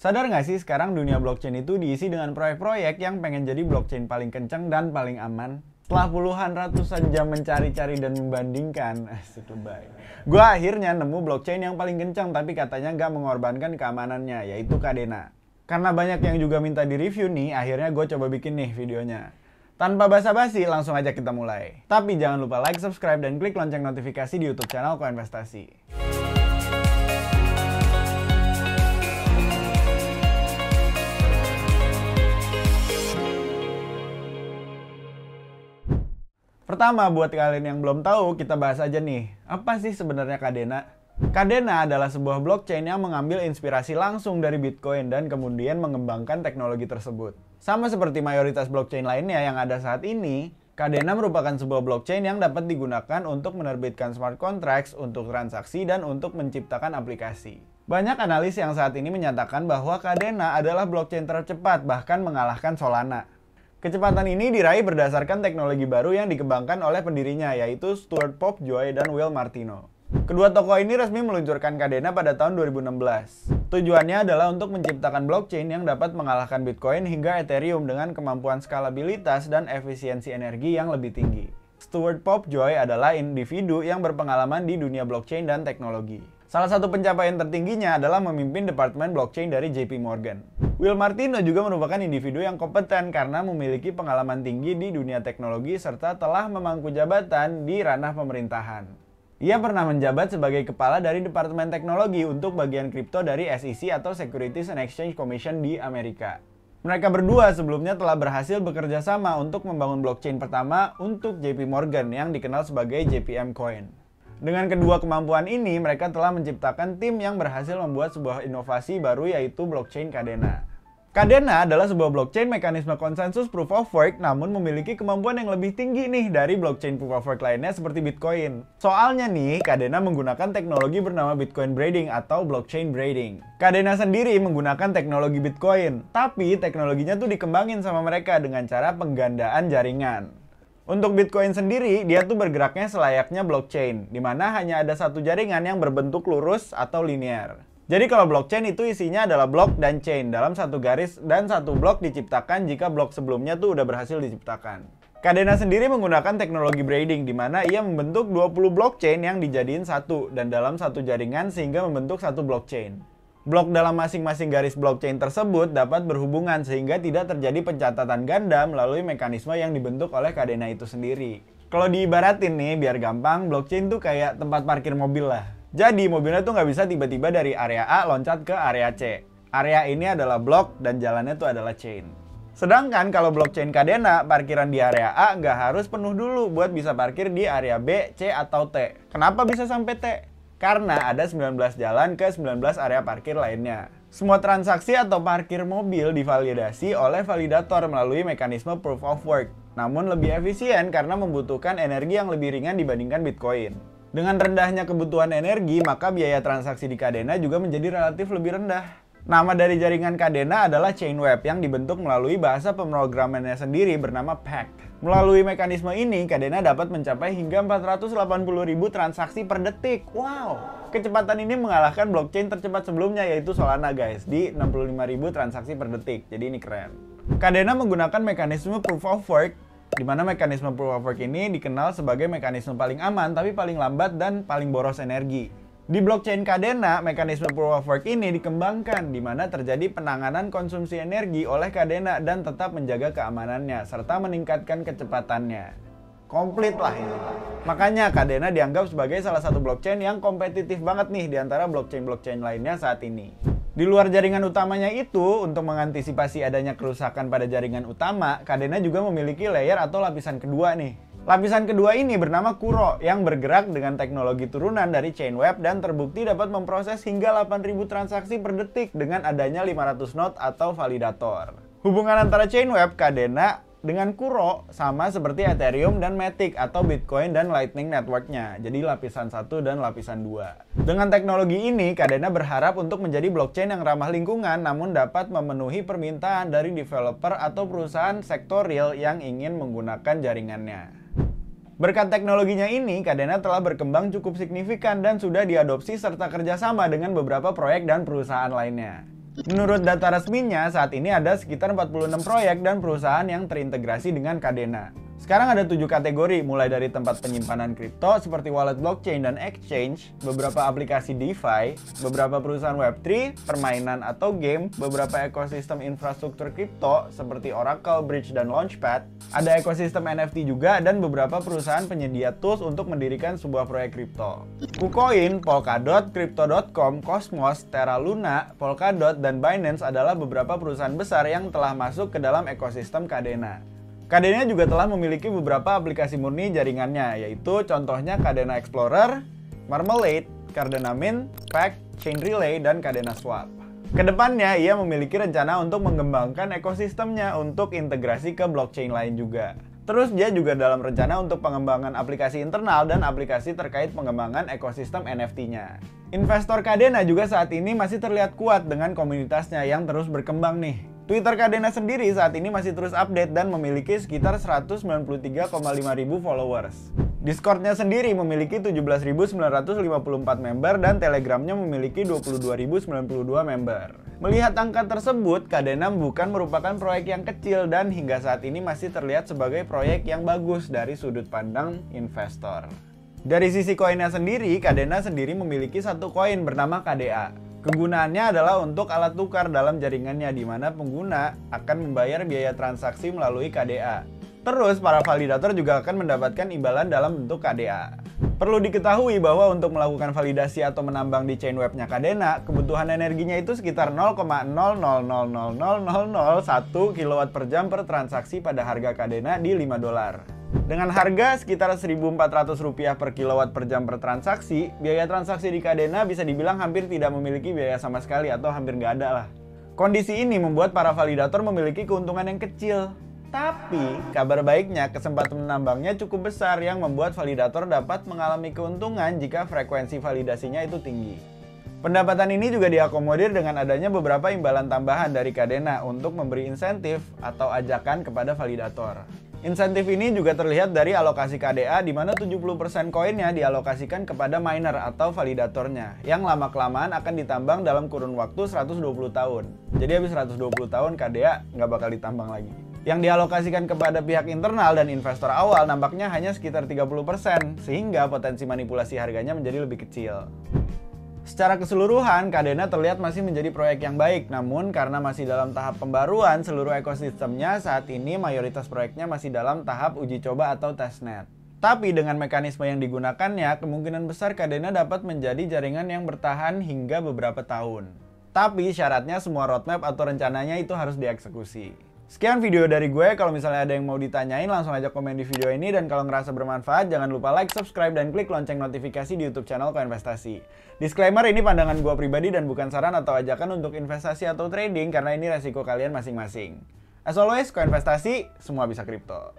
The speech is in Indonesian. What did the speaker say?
Sadar nggak sih sekarang dunia blockchain itu diisi dengan proyek-proyek yang pengen jadi blockchain paling kencang dan paling aman? Setelah puluhan ratusan jam mencari-cari dan membandingkan, gue akhirnya nemu blockchain yang paling kencang tapi katanya nggak mengorbankan keamanannya, yaitu Kadena. Karena banyak yang juga minta di-review nih, akhirnya gue coba bikin nih videonya. Tanpa basa-basi, langsung aja kita mulai. Tapi jangan lupa like, subscribe, dan klik lonceng notifikasi di YouTube channel Koinvestasi. Pertama, buat kalian yang belum tahu, kita bahas aja nih. Apa sih sebenarnya Kadena? Kadena adalah sebuah blockchain yang mengambil inspirasi langsung dari Bitcoin dan kemudian mengembangkan teknologi tersebut. Sama seperti mayoritas blockchain lainnya yang ada saat ini, Kadena merupakan sebuah blockchain yang dapat digunakan untuk menerbitkan smart contracts, untuk transaksi, dan untuk menciptakan aplikasi. Banyak analis yang saat ini menyatakan bahwa Kadena adalah blockchain tercepat, bahkan mengalahkan Solana. Kecepatan ini diraih berdasarkan teknologi baru yang dikembangkan oleh pendirinya, yaitu Stuart Popjoy dan Will Martino. Kedua tokoh ini resmi meluncurkan Kadena pada tahun 2016. Tujuannya adalah untuk menciptakan blockchain yang dapat mengalahkan Bitcoin hingga Ethereum dengan kemampuan skalabilitas dan efisiensi energi yang lebih tinggi. Stuart Popjoy adalah individu yang berpengalaman di dunia blockchain dan teknologi. Salah satu pencapaian tertingginya adalah memimpin Departemen Blockchain dari JP Morgan. Will Martino juga merupakan individu yang kompeten karena memiliki pengalaman tinggi di dunia teknologi serta telah memangku jabatan di ranah pemerintahan. Ia pernah menjabat sebagai kepala dari Departemen Teknologi untuk bagian kripto dari SEC atau Securities and Exchange Commission di Amerika. Mereka berdua sebelumnya telah berhasil bekerja sama untuk membangun blockchain pertama untuk JP Morgan yang dikenal sebagai JPM Coin. Dengan kedua kemampuan ini, mereka telah menciptakan tim yang berhasil membuat sebuah inovasi baru yaitu blockchain Kadena. Kadena adalah sebuah blockchain mekanisme konsensus proof of work namun memiliki kemampuan yang lebih tinggi nih dari blockchain proof of work lainnya seperti Bitcoin. Soalnya nih, Kadena menggunakan teknologi bernama Bitcoin Braiding atau blockchain braiding. Kadena sendiri menggunakan teknologi Bitcoin, tapi teknologinya tuh dikembangin sama mereka dengan cara penggandaan jaringan. Untuk Bitcoin sendiri, dia tuh bergeraknya selayaknya blockchain, di mana hanya ada satu jaringan yang berbentuk lurus atau linear. Jadi kalau blockchain itu isinya adalah blok dan chain dalam satu garis dan satu blok diciptakan jika blok sebelumnya tuh udah berhasil diciptakan. Kadena sendiri menggunakan teknologi braiding di mana ia membentuk 20 blockchain yang dijadiin satu dan dalam satu jaringan sehingga membentuk satu blockchain. Blok dalam masing-masing garis blockchain tersebut dapat berhubungan sehingga tidak terjadi pencatatan ganda melalui mekanisme yang dibentuk oleh Kadena itu sendiri. Kalau diibaratin nih, biar gampang, blockchain tuh kayak tempat parkir mobil lah. Jadi mobilnya tuh nggak bisa tiba-tiba dari area A loncat ke area C. Area ini adalah blok dan jalannya tuh adalah chain. Sedangkan kalau blockchain Kadena, parkiran di area A nggak harus penuh dulu buat bisa parkir di area B, C, atau T. Kenapa bisa sampai T? Karena ada 19 jalan ke 19 area parkir lainnya. Semua transaksi atau parkir mobil divalidasi oleh validator melalui mekanisme proof of work. Namun lebih efisien karena membutuhkan energi yang lebih ringan dibandingkan Bitcoin. Dengan rendahnya kebutuhan energi, maka biaya transaksi di Kadena juga menjadi relatif lebih rendah. Nama dari jaringan Kadena adalah Chainweb yang dibentuk melalui bahasa pemrogramannya sendiri bernama PACT. Melalui mekanisme ini, Kadena dapat mencapai hingga 480.000 transaksi per detik. Wow! Kecepatan ini mengalahkan blockchain tercepat sebelumnya yaitu Solana guys, di 65.000 transaksi per detik. Jadi ini keren. Kadena menggunakan mekanisme proof of work, di mana mekanisme proof of work ini dikenal sebagai mekanisme paling aman tapi paling lambat dan paling boros energi. Di blockchain Kadena, mekanisme proof of work ini dikembangkan di mana terjadi penanganan konsumsi energi oleh Kadena dan tetap menjaga keamanannya serta meningkatkan kecepatannya. Komplit lah ini. Makanya Kadena dianggap sebagai salah satu blockchain yang kompetitif banget nih di antara blockchain-blockchain lainnya saat ini. Di luar jaringan utamanya itu, untuk mengantisipasi adanya kerusakan pada jaringan utama, Kadena juga memiliki layer atau lapisan kedua nih. Lapisan kedua ini bernama Kuro yang bergerak dengan teknologi turunan dari Chainweb dan terbukti dapat memproses hingga 8.000 transaksi per detik dengan adanya 500 node atau validator. Hubungan antara Chainweb, Kadena, dengan Kuro sama seperti Ethereum dan Matic atau Bitcoin dan Lightning Network-nya, jadi lapisan 1 dan lapisan 2. Dengan teknologi ini, Kadena berharap untuk menjadi blockchain yang ramah lingkungan namun dapat memenuhi permintaan dari developer atau perusahaan sektor real yang ingin menggunakan jaringannya. Berkat teknologinya ini, Kadena telah berkembang cukup signifikan dan sudah diadopsi serta kerjasama dengan beberapa proyek dan perusahaan lainnya. Menurut data resminya, saat ini ada sekitar 46 proyek dan perusahaan yang terintegrasi dengan Kadena. Sekarang ada 7 kategori, mulai dari tempat penyimpanan kripto seperti wallet blockchain dan exchange, beberapa aplikasi DeFi, beberapa perusahaan Web3, permainan atau game, beberapa ekosistem infrastruktur kripto seperti Oracle, Bridge, dan Launchpad, ada ekosistem NFT juga, dan beberapa perusahaan penyedia tools untuk mendirikan sebuah proyek kripto. KuCoin, Polkadot, Crypto.com, Cosmos, Terra Luna, Polkadot, dan Binance adalah beberapa perusahaan besar yang telah masuk ke dalam ekosistem Kadena. Kadena juga telah memiliki beberapa aplikasi murni jaringannya, yaitu contohnya Kadena Explorer, Marmalade, Cardano Mint, Pack, Chain Relay, dan Kadena Swap. Kedepannya, ia memiliki rencana untuk mengembangkan ekosistemnya untuk integrasi ke blockchain lain juga. Terus dia juga dalam rencana untuk pengembangan aplikasi internal dan aplikasi terkait pengembangan ekosistem NFT-nya. Investor Kadena juga saat ini masih terlihat kuat dengan komunitasnya yang terus berkembang nih. Twitter Kadena sendiri saat ini masih terus update dan memiliki sekitar 193,5 ribu followers. Discord-nya sendiri memiliki 17.954 member dan Telegram-nya memiliki 22.092 member. Melihat angka tersebut, Kadena bukan merupakan proyek yang kecil dan hingga saat ini masih terlihat sebagai proyek yang bagus dari sudut pandang investor. Dari sisi koinnya sendiri, Kadena sendiri memiliki satu koin bernama KDA. Kegunaannya adalah untuk alat tukar dalam jaringannya, di mana pengguna akan membayar biaya transaksi melalui KDA. Terus, para validator juga akan mendapatkan imbalan dalam bentuk KDA. Perlu diketahui bahwa untuk melakukan validasi atau menambang di chain webnya Kadena, kebutuhan energinya itu sekitar 0,0000001 kW per jam per transaksi pada harga Kadena di $5. Dengan harga sekitar Rp1.400 per kilowatt per jam per transaksi, biaya transaksi di Kadena bisa dibilang hampir tidak memiliki biaya sama sekali atau hampir nggak ada lah. Kondisi ini membuat para validator memiliki keuntungan yang kecil. Tapi, kabar baiknya kesempatan menambangnya cukup besar yang membuat validator dapat mengalami keuntungan jika frekuensi validasinya itu tinggi. Pendapatan ini juga diakomodir dengan adanya beberapa imbalan tambahan dari Kadena untuk memberi insentif atau ajakan kepada validator. Insentif ini juga terlihat dari alokasi KDA di mana 70% koinnya dialokasikan kepada miner atau validatornya yang lama-kelamaan akan ditambang dalam kurun waktu 120 tahun. Jadi habis 120 tahun KDA nggak bakal ditambang lagi. Yang dialokasikan kepada pihak internal dan investor awal nampaknya hanya sekitar 30%, sehingga potensi manipulasi harganya menjadi lebih kecil. Secara keseluruhan, Kadena terlihat masih menjadi proyek yang baik, namun karena masih dalam tahap pembaruan seluruh ekosistemnya, saat ini mayoritas proyeknya masih dalam tahap uji coba atau testnet. Tapi dengan mekanisme yang digunakannya, kemungkinan besar Kadena dapat menjadi jaringan yang bertahan hingga beberapa tahun. Tapi syaratnya semua roadmap atau rencananya itu harus dieksekusi. Sekian video dari gue, kalau misalnya ada yang mau ditanyain langsung aja komen di video ini, dan kalau ngerasa bermanfaat jangan lupa like, subscribe, dan klik lonceng notifikasi di YouTube channel Koinvestasi. Disclaimer, ini pandangan gue pribadi dan bukan saran atau ajakan untuk investasi atau trading karena ini resiko kalian masing-masing. As always, Koinvestasi, semua bisa kripto.